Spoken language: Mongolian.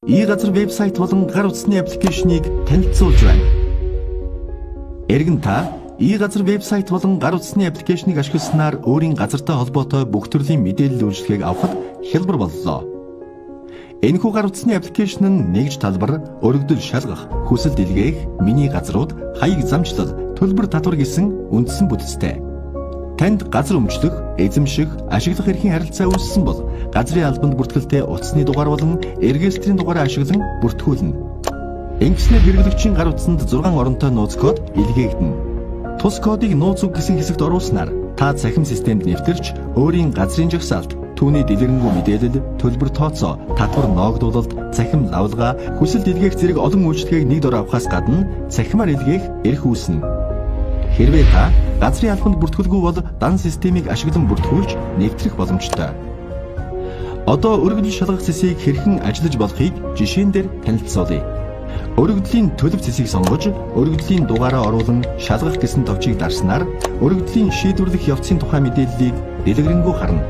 E-газар вебсайт болон гар утасны аппликейшнийг танилцуулж байна. Эргэн та E-газар вебсайт болон гар утасны аппликейшнийг ашигласнаар өөрийн газартай холбоотой бүх төрлийн мэдээлэл үйлчилгээг авахд хялбар боллоо. Энэхүү гар утасны аппликейшн нь нэгж талбар, өргөдөл шалгах, хүсэл дэлгээх, миний газрууд, хаяг замчлал, төлбөр татвар гэсэн үндсэн бүтцтэй. Танд газар өмчлөх, эзэмших, ашиглах эрхийн харилцаа үүссэн бол газрын албанд бүртгэлтэй утасны дугаар болон регистрийн дугаараа ашиглан бүртгүүлнэ. Ингэснээр хэрэглэгчийн гар утсанд 6 оронтой нууц код илгээгдэнэ. Тус кодыг нууц үг гэсэн хэсэгт оруулснаар та цахим системд нэвтэрч өөрийн газрын жагсаалт, түүний дэлгэрэнгүй мэдээлэл, төлбөр тооцоо, татвар ноогдуулалт, цахим лавлгаа, хүсэл дэлгээх зэрэг олон үйлчлэгийг нэг дор авахаас гадна цахимаар илгээх эрх үүснэ. Хэрвээ та газрын албанд бүртгүүлгүй бол дан системийг ашиглан бүртгүүлж нэвтрэх боломжтой. Одоо өргөдөл шалгах цэсийг хэрхэн ажиллаж болохыг жишээн дээр танилцуулъя. Өргөдлийн төлөв цэсийг сонгож, өргөдлийн дугаараа оруулан шалгах гэсэн товчийг дарснаар өргөдлийн шийдвэрлэх явцын тухай мэдээллийг дэлгэрэнгүй харна.